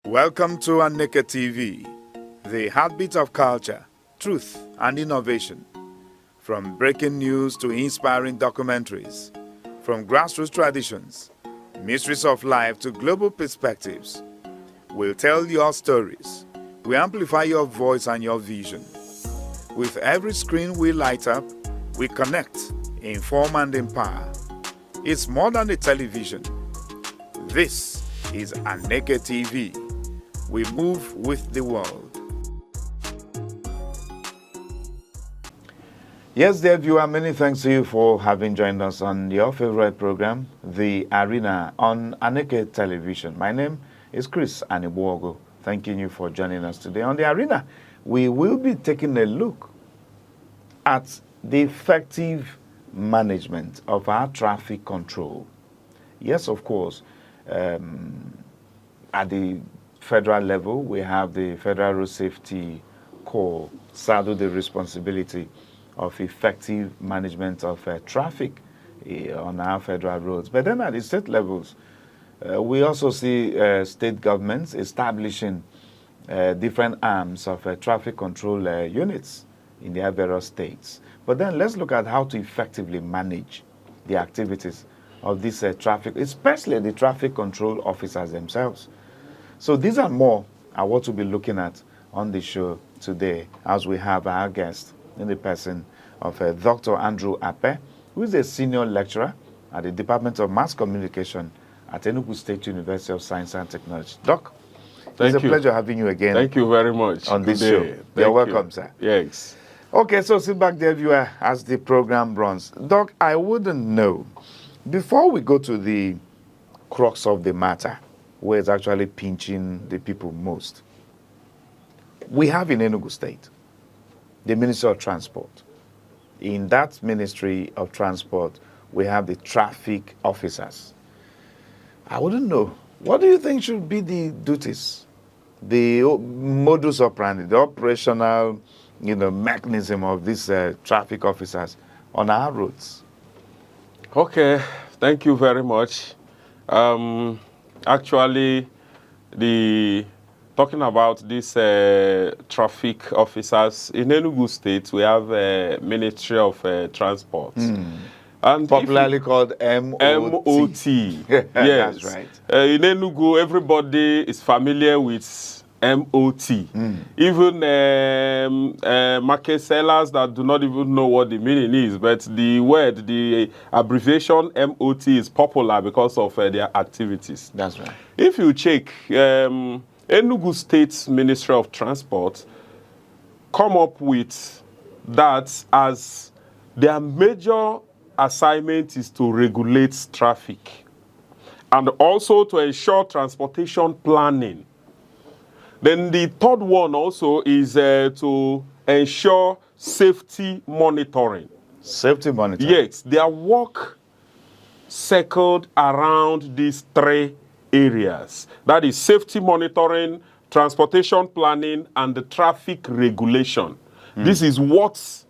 Welcome to Aneke TV, the heartbeat of culture, truth, and innovation. From breaking news to inspiring documentaries, from grassroots traditions, mysteries of life to global perspectives, we'll tell your stories. We amplify your voice and your vision. With every screen we light up, we connect, inform, and empower. It's more than a television. This is Aneke TV. We move with the world. Yes, dear viewer, many thanks to you for having joined us on your favorite program, The Arena, on Aneke Television. My name is Chris Anibuogo. Thanking you for joining us today. On The Arena, we will be taking a look at the effective management of our traffic control. Yes, of course, at the federal level, we have the Federal Road Safety Corps saddle the responsibility of effective management of traffic on our federal roads. But then at the state levels, we also see state governments establishing different arms of traffic control units in their various states. But then let's look at how to effectively manage the activities of this traffic, especially the traffic control officers themselves. So these and more are what we'll be looking at on the show today, as we have our guest in the person of Dr. Andrew Ape, who is a senior lecturer at the Department of Mass Communication at Enugu State University of Science and Technology. Doc, it's a pleasure having you again. Thank you very much on this show. You're welcome, sir. Yes. Okay, so sit back there, viewer, as the program runs. Doc, I wouldn't know, before we go to the crux of the matter, where it's actually pinching the people most, we have in Enugu State the Ministry of Transport. In that Ministry of Transport, we have the traffic officers. I wouldn't know. What do you think should be the duties, the modus operandi, the operational, mechanism of these traffic officers on our roads? Okay, thank you very much. Actually, talking about these traffic officers in Enugu State, we have a Ministry of Transport. And popularly called MOT. Yes. That's right. In Enugu, everybody is familiar with MOT. Even market sellers that do not even know what the meaning is, but the abbreviation MOT is popular because of their activities. That's right. If you check, Enugu State's Ministry of Transport come up with that as their major assignment is to regulate traffic and also to ensure transportation planning. Then the third one also is to ensure safety monitoring. Safety monitoring? Yes, their work circled around these three areas. That is safety monitoring, transportation planning, and the traffic regulation. This is what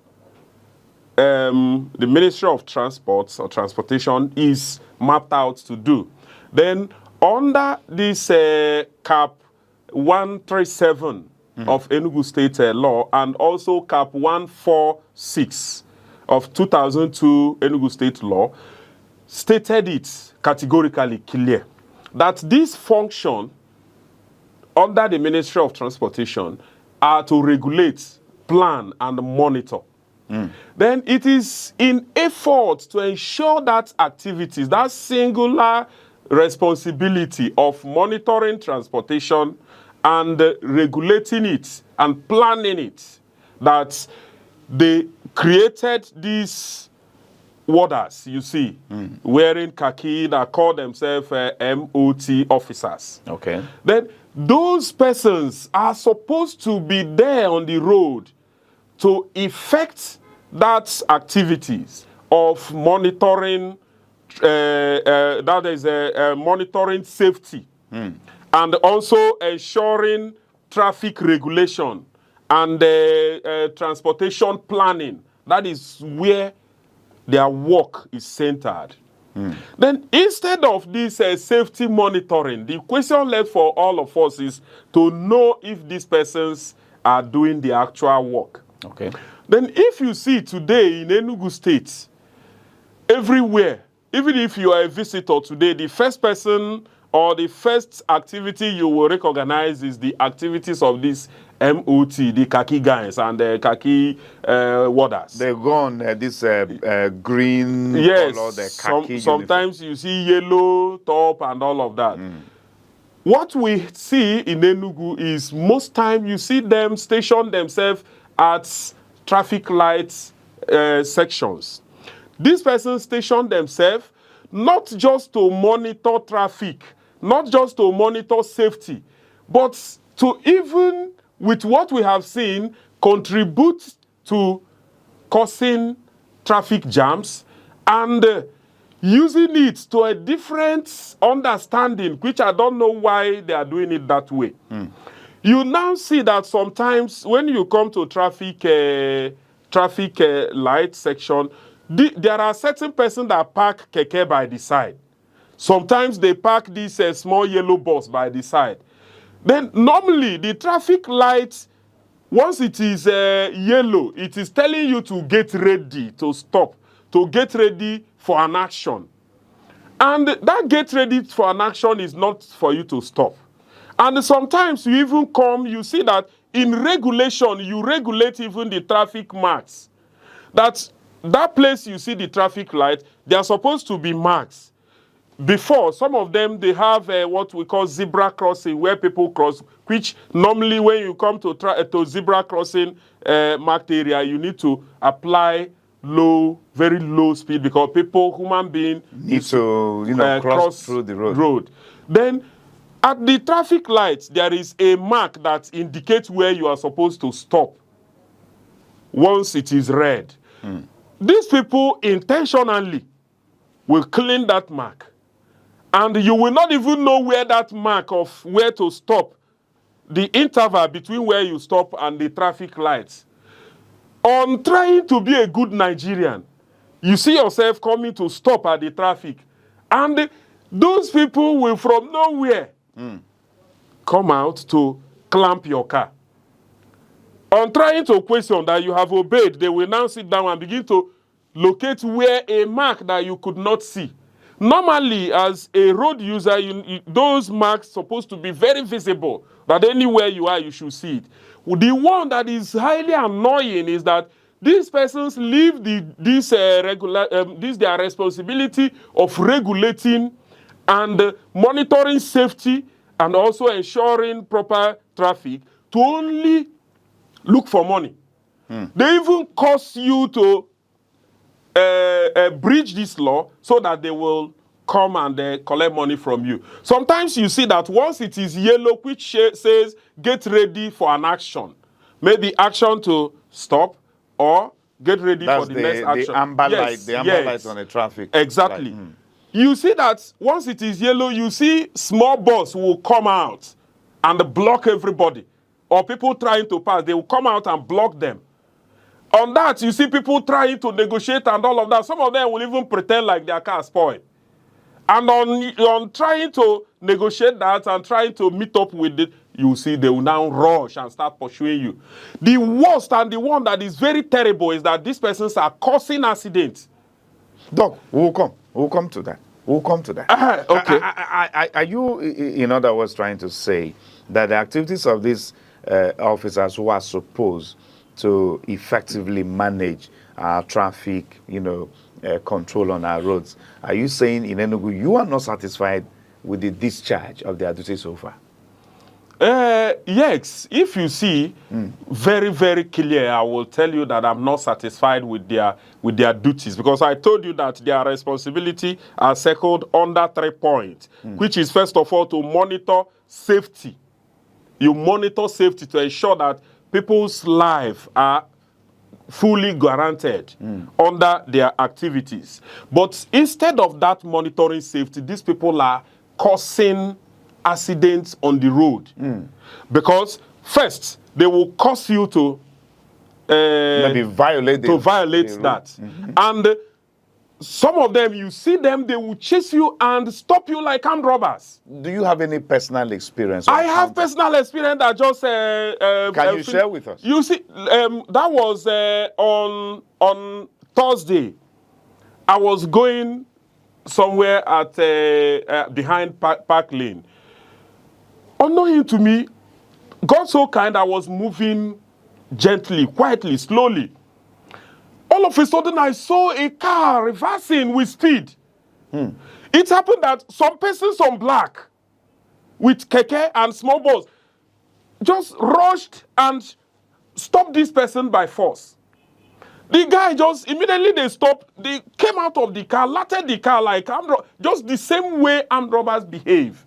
the Ministry of Transport or Transportation is mapped out to do. Then under this CAP 137 of Enugu State law and also CAP 146 of 2002 Enugu State law stated it categorically clear that this function under the Ministry of Transportation are to regulate, plan, and monitor. Then it is in effort to ensure that activities, that singular responsibility of monitoring transportation and regulating it and planning it, that they created these warders, you see, wearing khaki that call themselves MOT officers. Okay. Then those persons are supposed to be there on the road to effect that activities of monitoring, that is monitoring safety, and also ensuring traffic regulation and transportation planning. That is where their work is centered. Then instead of this safety monitoring, the question left for all of us is to know if these persons are doing the actual work. Okay. Then if you see today in Enugu State, everywhere, even if you are a visitor today, the first person or the first activity you will recognize is the activities of this MOT, the khaki guys and the khaki warders. They go on this green Yes, color, the khaki sometimes you see yellow top and all of that. What we see in Enugu is most time you see them station themselves at traffic lights sections. These persons station themselves not just to monitor traffic, not just to monitor safety, but to even, with what we have seen, contribute to causing traffic jams and using it to a different understanding, which I don't know why they are doing it that way. You now see that sometimes when you come to traffic light section, there are certain persons that park keke by the side. Sometimes they park this small yellow bus by the side. Then normally the traffic light, once it is yellow, it is telling you to get ready to stop, to get ready for an action. And that get ready for an action is not for you to stop. And sometimes you even come, you see that in regulation, you regulate even the traffic marks. That place you see the traffic light, they are supposed to be marks. Before, some of them, they have what we call zebra crossing, where people cross, which normally when you come to zebra crossing marked area, you need to apply very low speed because human beings need to cross through the road. Then at the traffic lights, there is a mark that indicates where you are supposed to stop once it is red. These people intentionally will clean that mark. And you will not even know where that mark of where to stop, the interval between where you stop and the traffic lights. On trying to be a good Nigerian, you see yourself coming to stop at the traffic. And those people will from nowhere come out to clamp your car. On trying to question that you have obeyed, they will now sit down and begin to locate where a mark that you could not see. Normally, as a road user, those marks are supposed to be very visible, that anywhere you are, you should see it. The one that is highly annoying is that these persons leave this their responsibility of regulating and monitoring safety and also ensuring proper traffic to only look for money. They even cause you to breach this law so that they will come and collect money from you. Sometimes you see that once it is yellow, which says get ready for an action, maybe action to stop or get ready for the next action. The amber light on the traffic. Exactly. You see that once it is yellow, you see small bus will come out and block everybody. Or people trying to pass, they will come out and block them. On that, you see people trying to negotiate and all of that. Some of them will even pretend like their car spoiled. And on trying to negotiate that and trying to meet up with it, you see they will now rush and start pursuing you. The worst and the one that is very terrible is that these persons are causing accidents. Doc, we'll come to that. We'll come to that. Okay. Are you, in other words, trying to say that the activities of these officers who are supposed to effectively manage our traffic, control on our roads, are you saying in Enugu you are not satisfied with the discharge of their duty so far? Yes. If you see very, very clear, I will tell you that I'm not satisfied with their duties, because I told you that their responsibility are circled under 3 points, which is first of all to monitor safety. You monitor safety to ensure that people's lives are fully guaranteed under their activities. But instead of that monitoring safety, these people are causing accidents on the road. Because first, they will cause you to maybe violate that. And some of them, you see them, they will chase you and stop you like armed robbers. Do you have any personal experience? I have personal experience that just... Can you share with us? You see, that was on Thursday. I was going somewhere at behind Park Lane. Unknowing to me, God so kind, I was moving gently, quietly, slowly. All of a sudden, I saw a car reversing with speed. It happened that some persons on black with keke and small balls just rushed and stopped this person by force. The guy just, immediately they stopped, they came out of the car, latted the car like just the same way armed robbers behave.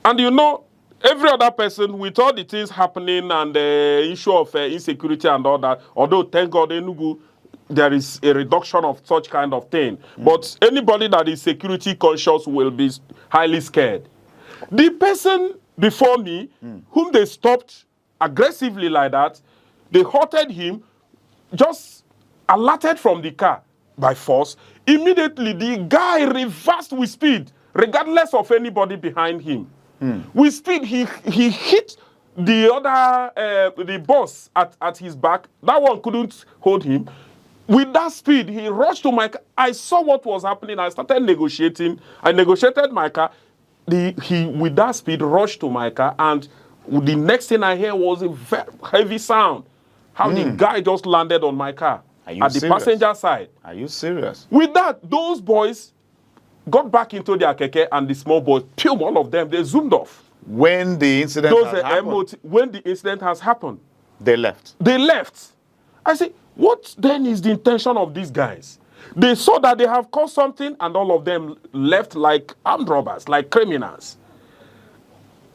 And you know, every other person, with all the things happening and the issue of insecurity and all that, although thank God Enugu, there is a reduction of such kind of thing. But anybody that is security conscious will be highly scared. The person before me, whom they stopped aggressively like that, they halted him, just alerted from the car by force. Immediately, the guy reversed with speed, regardless of anybody behind him. With speed, he hit the other, the boss at his back. That one couldn't hold him. With that speed, he rushed to my car. I saw what was happening. I started negotiating. I negotiated my car. He, with that speed, rushed to my car. And the next thing I heard was a very heavy sound. How the guy just landed on my car at the passenger side. Are you serious? With that, those boys got back into their keke and the small boys, all of them, they zoomed off. When the incident has happened? When the incident has happened. They left. They left. I say, what then is the intention of these guys? They saw that they have caused something and all of them left like armed robbers, like criminals.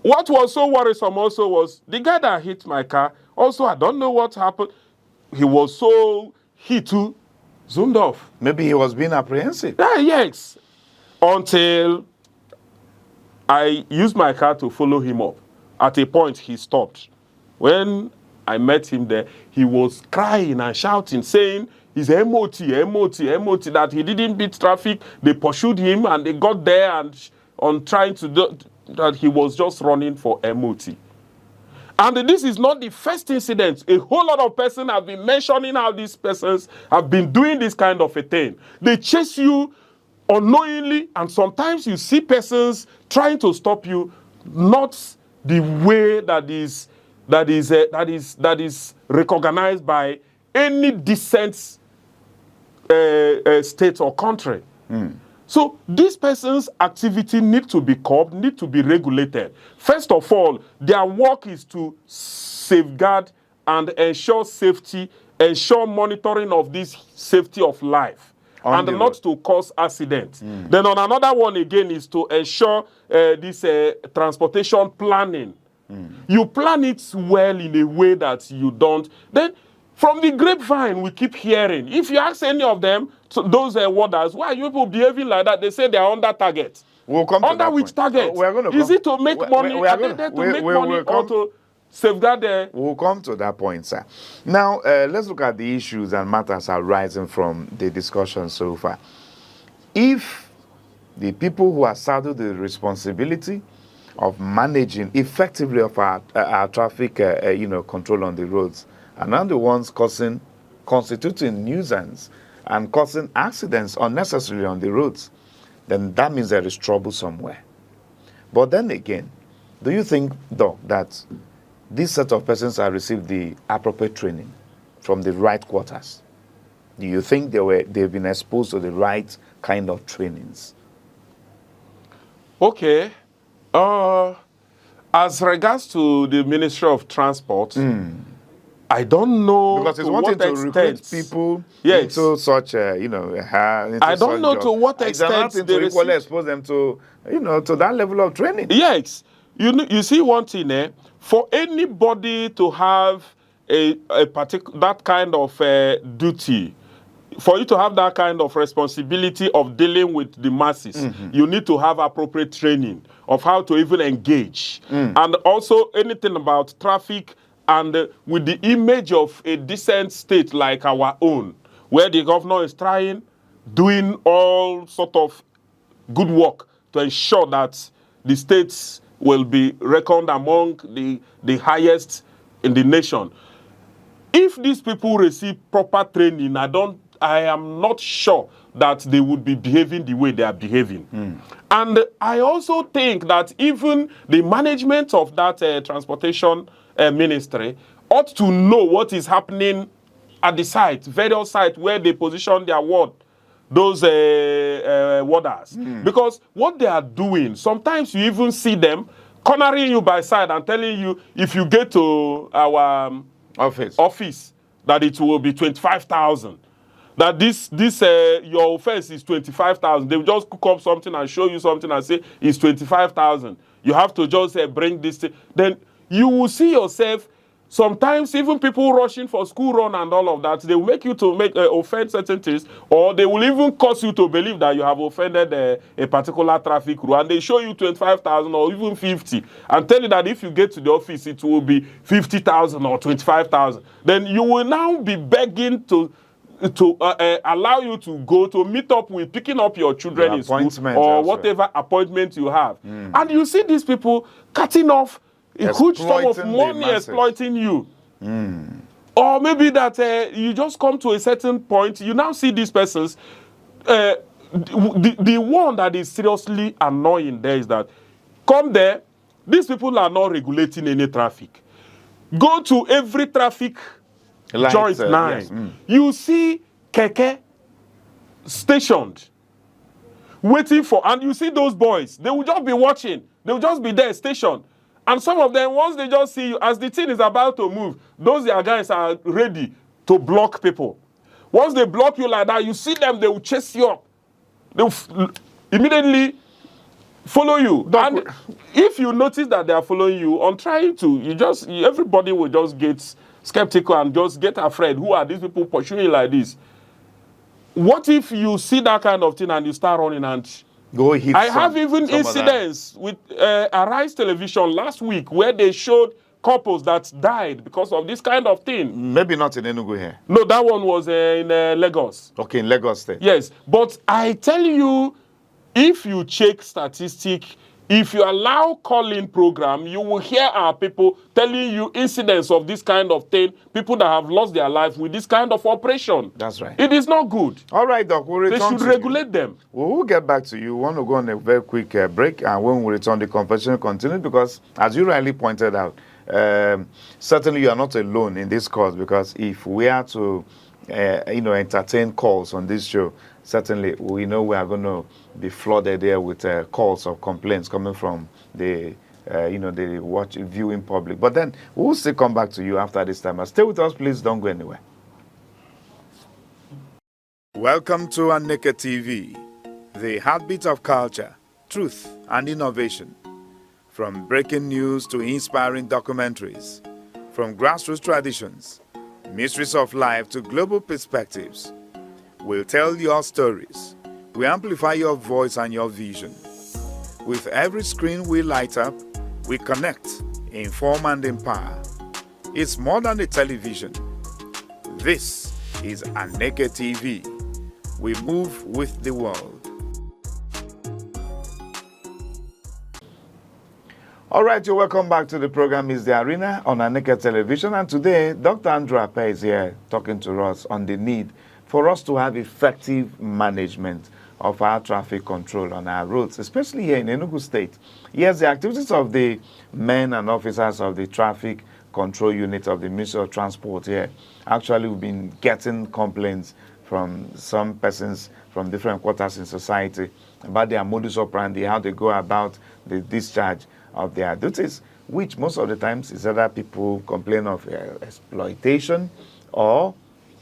What was so worrisome also was the guy that hit my car, also I don't know what happened. He was so, he too zoomed off. Maybe he was being apprehensive. Yes. Until I used my car to follow him up. At a point, he stopped. When I met him there, he was crying and shouting, saying he's MOT, that he didn't beat traffic. They pursued him and they got there and on trying to do that, he was just running for MOT. And this is not the first incident. A whole lot of persons have been mentioning how these persons have been doing this kind of a thing. They chase you unknowingly, and sometimes you see persons trying to stop you, not the way that is recognized by any decent state or country. So these persons' activity need to be curbed, need to be regulated. First of all, their work is to safeguard and ensure safety, ensure monitoring of this safety of life, and not to cause accidents. Then on another one again is to ensure this transportation planning. You plan it well in a way that you don't. Then from the grapevine, we keep hearing. If you ask any of them, those warders, why are you people behaving like that? They say they are under target. We'll come under to which target? Is it to make money? Are they there to make money or to safeguard the... We'll come to that point, sir. Now, let's look at the issues and matters arising from the discussion so far. If the people who are saddled the responsibility of managing effectively of our traffic, control on the roads, are not the ones constituting nuisance and causing accidents unnecessarily on the roads, then that means there is trouble somewhere. But then again, do you think, though, that this set of persons have received the appropriate training from the right quarters? Do you think they've been exposed to the right kind of trainings? Okay. As regards to the Ministry of Transport, I don't know because it's to wanting what to recruit extent people yes. into such, into I don't know jobs. to what It's extent to they equally expose them to, to that level of training. Yes. You see one thing, for anybody to have a particular that kind of duty, for you to have that kind of responsibility of dealing with the masses, you need to have appropriate training of how to even engage. And also anything about traffic and with the image of a decent state like our own, where the governor is trying, doing all sort of good work to ensure that the states will be reckoned among the highest in the nation. If these people receive proper training, I am not sure that they would be behaving the way they are behaving. And I also think that even the management of that transportation ministry ought to know what is happening at the site, various sites where they position their ward, those warders. Because what they are doing, sometimes you even see them cornering you by side and telling you, if you get to our office, that it will be 25,000. That your offense is 25,000. They will just cook up something and show you something and say it's 25,000. You have to just bring this thing. Then you will see yourself. Sometimes even people rushing for school run and all of that, they will make you to offend certain things, or they will even cause you to believe that you have offended a particular traffic rule, and they show you 25,000 or even 50, and tell you that if you get to the office, it will be 50,000 or 25,000. Then you will now be begging to allow you to go to meet up with picking up your children in school or whatever appointment you have. And you see these people cutting off a huge sum of money exploiting you. Or maybe that you just come to a certain point, you now see these persons. The one that is seriously annoying there is that come there, these people are not regulating any traffic. Go to every traffic joint now. Yes. You see keke stationed, waiting for, and you see those boys, they will just be watching. They will just be there stationed. And some of them, once they just see you, as the thing is about to move, those their guys are ready to block people. Once they block you like that, you see them, they will chase you up. They will immediately follow you. And if you notice that they are following you, on trying to, everybody will just get skeptical and just get afraid. Who are these people pursuing like this? What if you see that kind of thing and you start running and go hit I have even incidents with Arise Television last week where they showed couples that died because of this kind of thing. Maybe not in Enugu here. No, that one was in Lagos. Okay, in Lagos State. Yes, but I tell you, if you check statistics, if you allow call-in program, you will hear our people telling you incidents of this kind of thing, people that have lost their life with this kind of operation. That's right. It is not good. All right, Doc, we'll return. They should regulate them. We'll get back to you. We want to go on a very quick break, and when we return, the conversation continues because, as you rightly pointed out, certainly you are not alone in this cause, because if we are to entertain calls on this show, certainly we know we are going to be flooded there with calls of complaints coming from the the viewing public. But then we'll still come back to you after this time. Stay with us, please. Don't go anywhere. Welcome to Aneke TV, the heartbeat of culture, truth, and innovation. From breaking news to inspiring documentaries, from grassroots traditions, mysteries of life to global perspectives, we'll tell your stories. We amplify your voice and your vision. With every screen we light up, we connect, inform, and empower. It's more than a television. This is Aneke TV. We move with the world. All right, you're welcome back to the program. It's the Arena on Aneke Television. And today, Dr. Andrew Ape is here talking to us on the need for us to have effective management of our traffic control on our roads, especially here in Enugu State. Yes, the activities of the men and officers of the traffic control unit of the Ministry of Transport here, actually we've been getting complaints from some persons from different quarters in society about their modus operandi, how they go about the discharge of their duties, which most of the times is either people complain of exploitation, or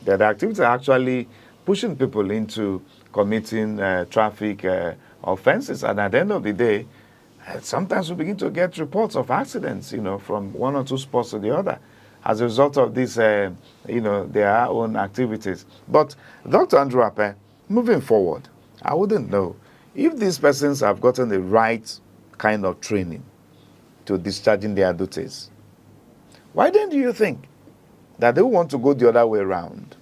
that the activities are actually pushing people into committing traffic offenses. And at the end of the day, sometimes we begin to get reports of accidents, from one or two spots to the other as a result of this, their own activities. But Dr. Andrew Ape, moving forward, I wouldn't know if these persons have gotten the right kind of training to discharging their duties. Why then do you think that they want to go the other way around,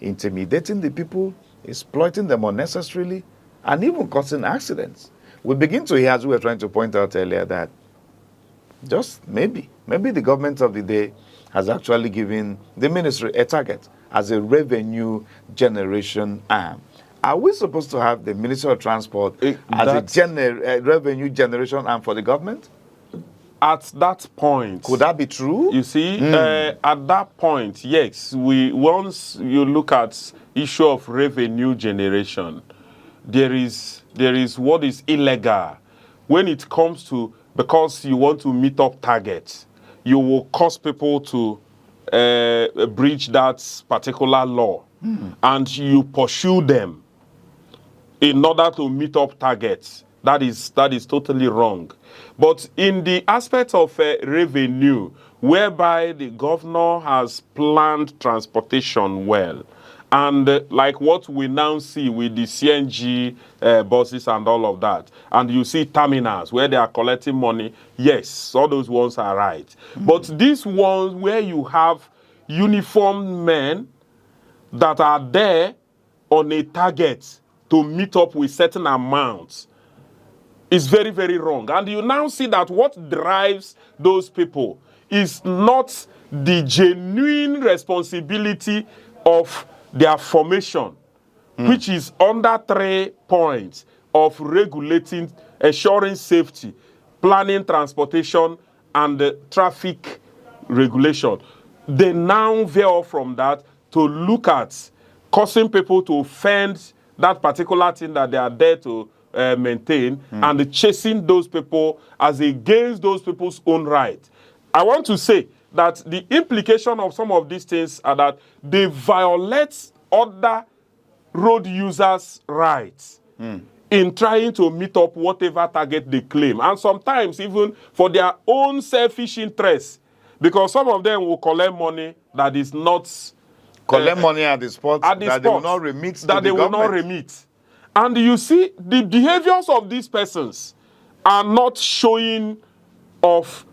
intimidating the people exploiting them unnecessarily, and even causing accidents. We begin to hear, as we were trying to point out earlier, that just maybe the government of the day has actually given the ministry a target as a revenue generation arm. Are we supposed to have the Ministry of Transport as a revenue generation arm for the government? At that point, could that be true? You see, at that point, yes, once you look at issue of revenue generation, there is what is illegal when it comes to, because you want to meet up targets, you will cause people to breach that particular law, and you pursue them in order to meet up targets. That is totally wrong. But in the aspect of revenue, whereby the governor has planned transportation well, and like what we now see with the CNG buses and all of that, and you see terminals where they are collecting money, yes, all those ones are right. But these ones where you have uniformed men that are there on a target to meet up with certain amounts, is very, very wrong. And you now see that what drives those people is not the genuine responsibility of their formation, which is under 3 points of regulating, ensuring safety, planning transportation, and traffic regulation. They now veer off from that to look at causing people to offend that particular thing that they are there to maintain, and chasing those people as against those people's own right. I want to say that the implication of some of these things are that they violate other road users' rights in trying to meet up whatever target they claim, and sometimes even for their own selfish interests, because some of them will collect money that is not collect money at the spot that they will not remit to the government. Will not remit. And you see, the behaviors of these persons are not showing of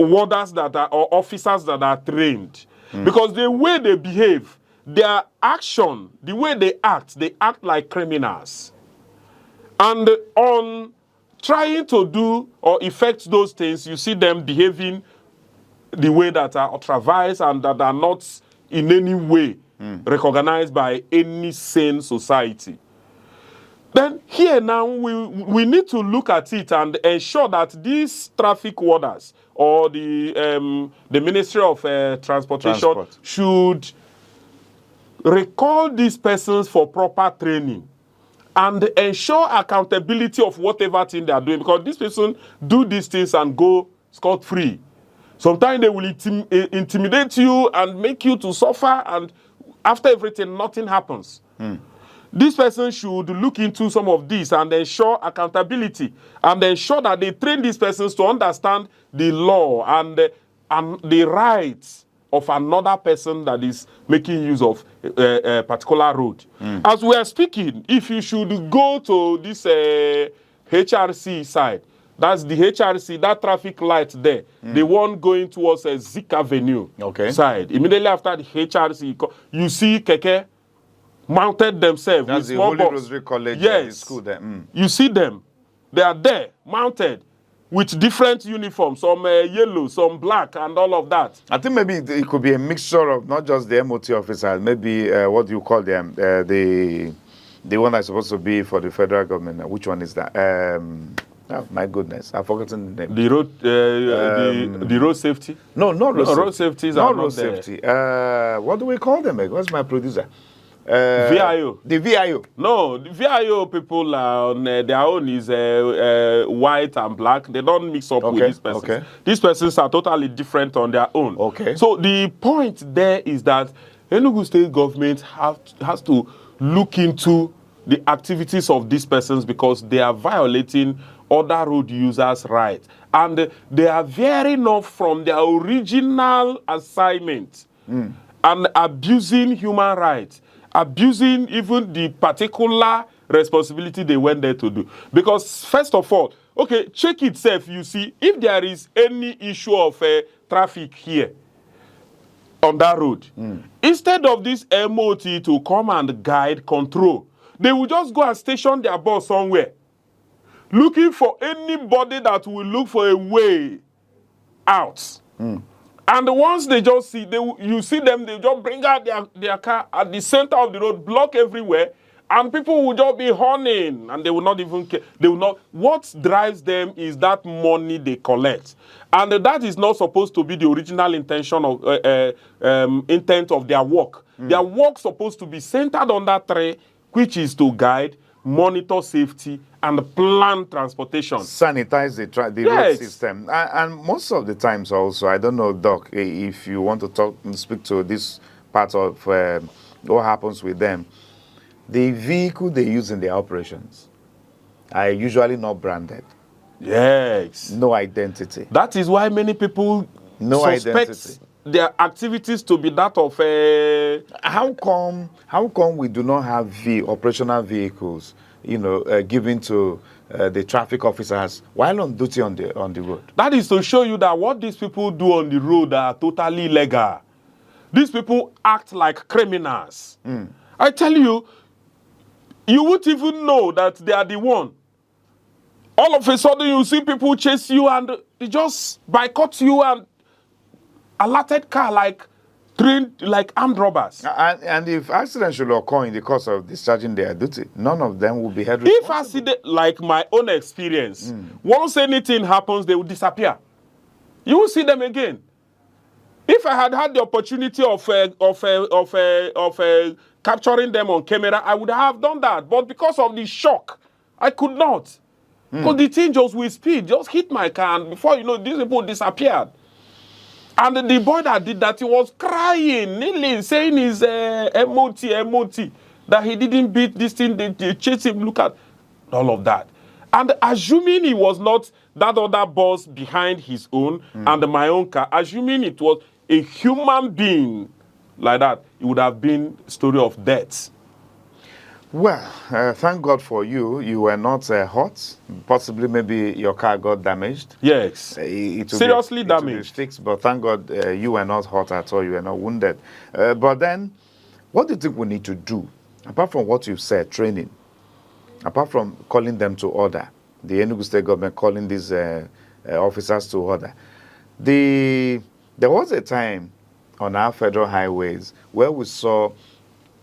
warders that are, or officers that are trained. Because the way they behave, their action, the way they act like criminals. And on trying to do or effect those things, you see them behaving the way that are ultra-vires and that are not in any way recognized by any sane society. Then here now we need to look at it and ensure that these traffic warders or the Ministry of Transportation should recall these persons for proper training and ensure accountability of whatever thing they are doing, because these persons do these things and go scot-free. Sometimes they will intimidate you and make you to suffer, and after everything, nothing happens. This person should look into some of this and ensure accountability and ensure that they train these persons to understand the law and the rights of another person that is making use of a particular road. As we are speaking, if you should go to this HRC side, that's the HRC, that traffic light there, the one going towards Zik Avenue side. Immediately after the HRC, you see Keke mounted themselves. That's the Holy Rosary College school there. You see them. They are there, mounted, with different uniforms, some yellow, some black, and all of that. I think maybe it could be a mixture of not just the MOT officers, maybe what do you call them? The one that's supposed to be for the federal government. Which one is that? Oh, my goodness, I've forgotten the name. The road safety? No, not road safety. Road safety. Not road safety. What do we call them? What's my producer? VIO. The VIO. No, the VIO people on their own is white and black. They don't mix up with these persons. These persons are totally different on their own. So the point there is that Enugu state government has to look into the activities of these persons, because they are violating other road users' rights. And they are veering off from their original assignment and abusing human rights, abusing even the particular responsibility they went there to do. Because first of all, check itself, you see, if there is any issue of traffic here, on that road. Instead of this MOT to come and guide, control, they will just go and station their bus somewhere, looking for anybody that will look for a way out. And once they just see, you see them, they just bring out their car at the center of the road, block everywhere, and people will just be horning, and they will not even care. They will not. What drives them is that money they collect, and that is not supposed to be the original intention of intent of their work. Their work supposed to be centered on that three, which is to guide, monitor safety, and plan transportation. Sanitize the road system. And most of the times also, I don't know, Doc, if you want to speak to this part of what happens with them. The vehicle they use in their operations are usually not branded. Yes. No identity. That is why many people suspect their activities to be that of a... How come we do not have operational vehicles, given to the traffic officers while on duty on the road? That is to show you that what these people do on the road are totally illegal. These people act like criminals. I tell you, you won't even know that they are the one. All of a sudden, you see people chase you and they just boycott you and alerted car like armed robbers. And if accidents should occur in the course of discharging their duty, none of them will be held responsible. If accident, like my own experience, once anything happens, they will disappear. You will see them again. If I had the opportunity of capturing them on camera, I would have done that. But because of the shock, I could not. Because the thing just with speed, just hit my car, and before you know, these people disappeared. And the boy that did that, he was crying, kneeling, saying his MOT, that he didn't beat this thing, they chased him, look at all of that. And assuming he was not that other boss behind his own and my own car, assuming it was a human being like that, it would have been a story of death. Well, thank God for you. You were not hurt. Possibly, maybe your car got damaged. Yes. Seriously damaged. It will be fixed, but thank God you were not hurt at all. You were not wounded. But then, what do you think we need to do? Apart from what you've said, training. Apart from calling them to order, the Enugu state government calling these officers to order. There was a time on our federal highways where we saw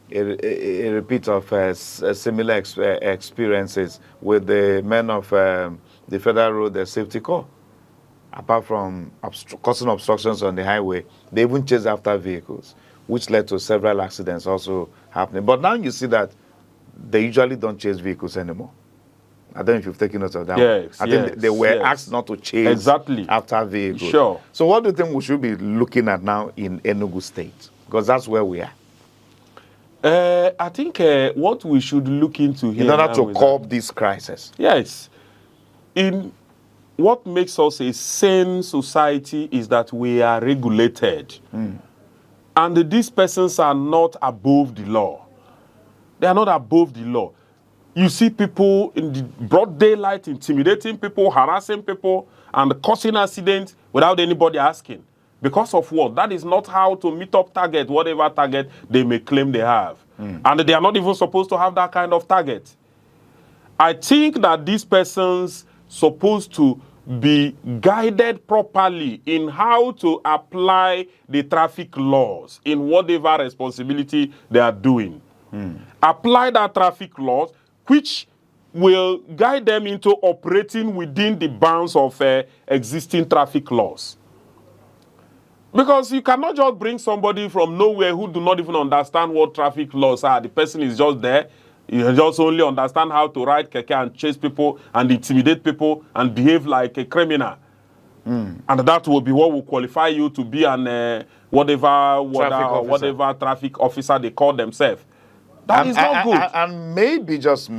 a repeat of similar experiences with the men of the Federal Road Safety Corps. Apart from causing obstructions on the highway, they even chased after vehicles, which led to several accidents also happening. But now you see that they usually don't chase vehicles anymore. I don't know if you've taken note of that. Yes, I think they were asked not to chase after vehicles. Sure. So what do you think we should be looking at now in Enugu State? Because that's where we are. I think what we should look into here, in order to curb this crisis. Yes. In what makes us a sane society is that we are regulated. And these persons are not above the law. They are not above the law. You see people in the broad daylight intimidating people, harassing people, and causing accidents without anybody asking. Because of what? That is not how to meet up target, whatever target they may claim they have. And they are not even supposed to have that kind of target. I think that these persons supposed to be guided properly in how to apply the traffic laws in whatever responsibility they are doing. Apply that traffic laws, which will guide them into operating within the bounds of existing traffic laws. Because you cannot just bring somebody from nowhere who do not even understand what traffic laws are. The person is just there. You just only understand how to ride keke and chase people and intimidate people and behave like a criminal. And that will be what will qualify you to be an whatever traffic officer they call themselves. That is not good. And maybe just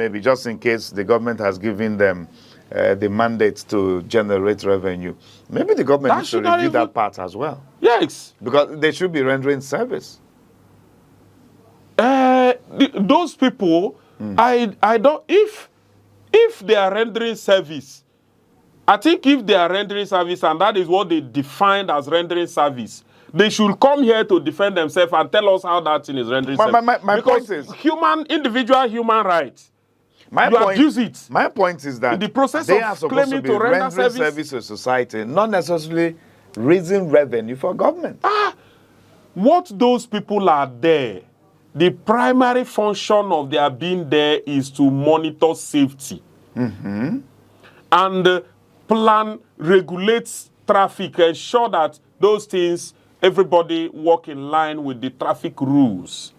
in case the government has given them the mandate to generate revenue, maybe the government needs to review that part as well. Yes. Because they should be rendering service. Those people, I don't, if they are rendering service, I think if they are rendering service, and that is what they defined as rendering service, they should come here to defend themselves and tell us how that thing is rendering service. My because point is, individual human rights. My You point, abuse it. My point is that in the process they of are supposed to claiming be to render rendering service to society, not necessarily raising revenue for government. What those people are there, the primary function of their being there is to monitor safety. And plan, regulate traffic, ensure that those things, everybody walk in line with the traffic rules.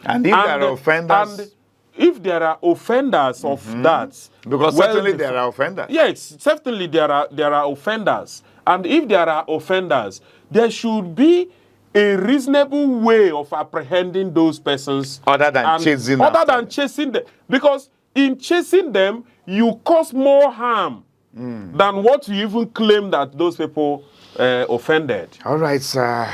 And if there are offenders... And if there are offenders of that... Because certainly there are offenders. Yes, certainly there are offenders. And if there are offenders, there should be a reasonable way of apprehending those persons. Other than chasing them. Other than chasing them. Because in chasing them, you cause more harm than what you even claim that those people offended. All right, sir.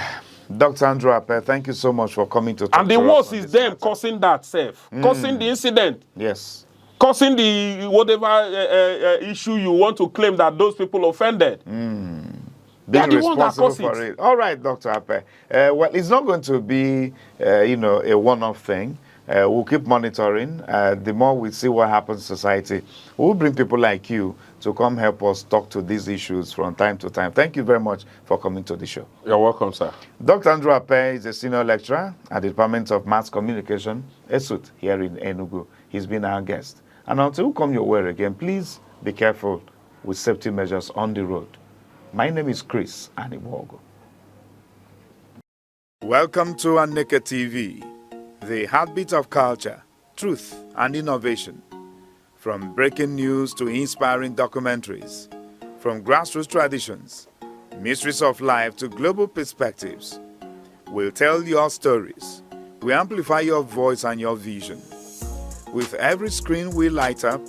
Dr. Andrew Ape, thank you so much for coming to talk and the to us worst on is this them matter. causing that self, causing the incident. Yes. Causing the whatever issue you want to claim that those people offended. They are Being the ones that responsible cause for it. it. All right, Dr. Ape. Well, it's not going to be, a one-off thing. We'll keep monitoring. The more we see what happens in society, we'll bring people like you to come help us talk to these issues from time to time. Thank you very much for coming to the show. You're welcome, sir. Dr. Andrew Ape is a senior lecturer at the Department of Mass Communication, ENSUBEB, here in Enugu. He's been our guest. And until we come your way again, please be careful with safety measures on the road. My name is Chris Aniwogo. Welcome to Aneke TV, the heartbeat of culture, truth, and innovation. From breaking news to inspiring documentaries, from grassroots traditions, mysteries of life to global perspectives, we'll tell your stories. We amplify your voice and your vision. With every screen we light up,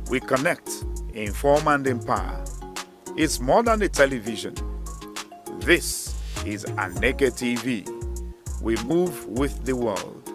we connect, inform, and empower. It's more than a television. This is Aneke TV. We move with the world.